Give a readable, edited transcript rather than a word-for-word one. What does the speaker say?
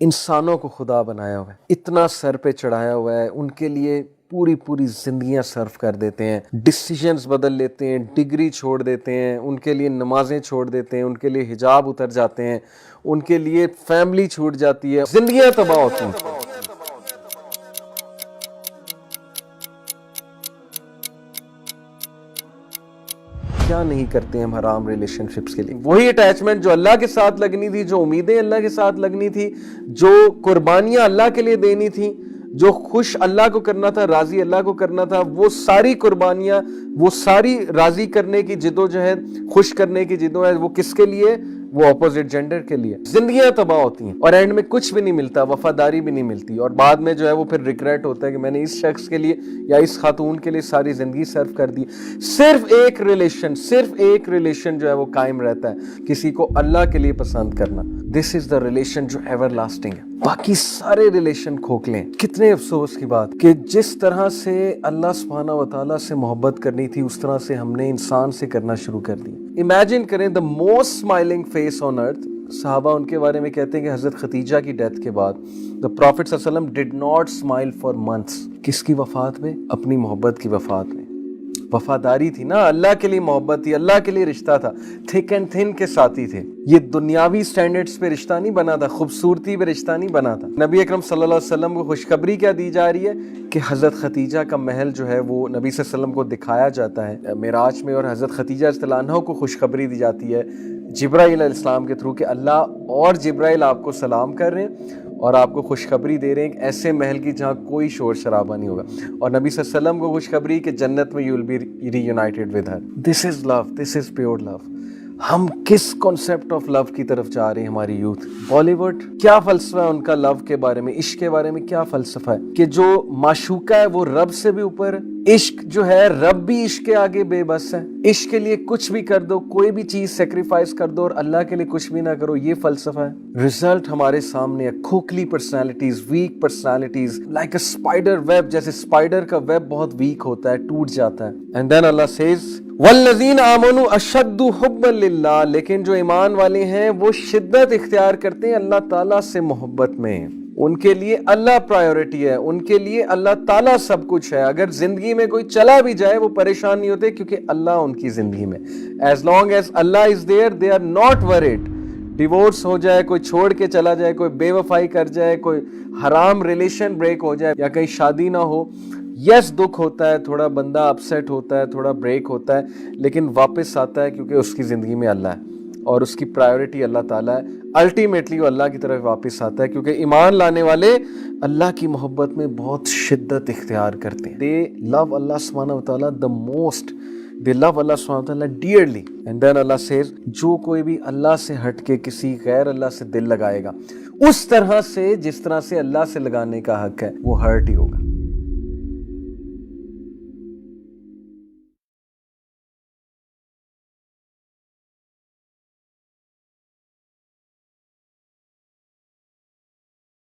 انسانوں کو خدا بنایا ہوا ہے، اتنا سر پہ چڑھایا ہوا ہے، ان کے لیے پوری پوری زندگیاں صرف کر دیتے ہیں، ڈیسیجنز بدل لیتے ہیں، ڈگری چھوڑ دیتے ہیں، ان کے لیے نمازیں چھوڑ دیتے ہیں، ان کے لیے حجاب اتر جاتے ہیں، ان کے لیے فیملی چھوٹ جاتی ہے، زندگیاں تباہ ہوتی ہیں۔ کیا نہیں کرتے ہیں ہم حرام ریلیشن شپس کے لیے؟ وہی اٹیچمنٹ جو اللہ کے ساتھ لگنی تھی، جو امیدیں اللہ کے ساتھ لگنی تھی، جو قربانیاں اللہ کے لیے دینی تھی، جو خوش اللہ کو کرنا تھا، راضی اللہ کو کرنا تھا، وہ ساری قربانیاں، وہ ساری راضی کرنے کی جدوجہد، خوش کرنے کی جدوجہد، وہ کس کے لیے؟ وہ اپوزٹ جینڈر کے لیے۔ زندگیاں تباہ ہوتی ہیں اور اینڈ میں کچھ بھی نہیں ملتا، وفاداری بھی نہیں ملتی، اور بعد میں جو ہے وہ پھر ریگریٹ ہوتا ہے کہ میں نے اس شخص کے لیے یا اس خاتون کے لیے ساری زندگی صرف کر دی۔ صرف ایک ریلیشن جو ہے وہ قائم رہتا ہے، کسی کو اللہ کے لیے پسند کرنا۔ دس از دا ریلیشن جو ایور لاسٹنگ ہے، باقی سارے ریلیشن کھوکھلے ہیں۔ کتنے افسوس کی بات کہ جس طرح سے اللہ سبحانہ و تعالیٰ سے محبت کرنی تھی، اس طرح سے ہم نے انسان سے کرنا شروع کر دی۔ امیجن کریں the most smiling face on earth، صحابہ ان کے بارے میں کہتے ہیں کہ حضرت خدیجہ کی ڈیتھ کے بعد the Prophet صلی اللہ علیہ وسلم did not smile for months۔ کس کی وفات میں؟ اپنی محبت کی وفات میں۔ وفاداری تھی نا، اللہ کے لیے محبت تھی، اللہ کے لیے رشتہ تھا، تھک اینڈ تھن کے ساتھی تھے۔ یہ دنیاوی سٹینڈرڈز پہ رشتہ نہیں بنا تھا، خوبصورتی پہ رشتہ نہیں بنا تھا۔ نبی اکرم صلی اللہ علیہ وسلم کو خوشخبری کیا دی جا رہی ہے کہ حضرت خدیجہ کا محل جو ہے وہ نبی صلی اللہ علیہ وسلم کو دکھایا جاتا ہے معراج میں، اور حضرت خدیجہ رضی اللہ عنہا کو خوشخبری دی جاتی ہے جبرائیل علیہ السلام کے تھرو کہ اللہ اور جبرائیل آپ کو سلام کر رہے ہیں اور آپ کو خوشخبری دے رہے ہیں کہ ایسے محل کی جہاں کوئی شور شرابہ نہیں ہوگا، اور نبی صلی اللہ علیہ وسلم کو خوشخبری کہ جنت میں you will be reunited with her. This is love, this is pure love. ہم کس کانسیپٹ آف لو کی طرف جا رہے ہیں؟ ہماری یوتھ بالی ووڈ کیا فلسفہ ہے ان کا لو کے بارے میں، عشق کے بارے میں کیا فلسفہ ہے کہ جو معشوقہ ہے وہ رب سے بھی اوپر ہے، عشق جو ہے رب بھی عشق کے آگے بے بس ہے، عشق کے لیے کچھ بھی کر دو، کوئی بھی چیز سیکریفائز کر دو اور اللہ کے لیے کچھ بھی نہ کرو، یہ فلسفہ ہے۔ رزلٹ ہمارے سامنے ہے، کھوکھلی personalities, weak personalities, like a spider web, جیسے اسپائڈر کا ویب بہت ویک ہوتا ہے، ٹوٹ جاتا ہے۔ اینڈ دین اللہ سیز والذین آمنوا اشد حبا للہ، لیکن جو ایمان والے ہیں وہ شدت اختیار کرتے ہیں اللہ تعالیٰ سے محبت میں، ان کے لیے اللہ پرائیورٹی ہے، ان کے لیے اللہ تعالیٰ سب کچھ ہے۔ اگر زندگی میں کوئی چلا بھی جائے وہ پریشان نہیں ہوتے کیونکہ اللہ ان کی زندگی میں، ایز لانگ ایز اللہ is there they are not worth. Divorce ہو جائے، کوئی چھوڑ کے چلا جائے، کوئی بے وفائی کر جائے، کوئی حرام ریلیشن بریک ہو جائے، یا کہیں شادی نہ ہو، یس دکھ ہوتا ہے، تھوڑا بندہ اپسیٹ ہوتا ہے، تھوڑا بریک ہوتا ہے، لیکن واپس آتا ہے کیونکہ اس کی زندگی میں اللہ ہے اور اس کی پرائیورٹی اللہ تعالیٰ ہے۔ الٹیمیٹلی وہ اللہ کی طرف واپس آتا ہے کیونکہ ایمان لانے والے اللہ کی محبت میں بہت شدت اختیار کرتے ہیں۔ دے لو اللہ سبحانہ و تعالیٰ the most، they love اللہ سبحانہ و تعالیٰ dearly۔ and then Allah says جو کوئی بھی اللہ سے ہٹ کے کسی غیر اللہ سے دل لگائے گا، اس طرح سے جس طرح سے اللہ سے لگانے کا حق ہے، وہ ہرٹ ہی ہوگا۔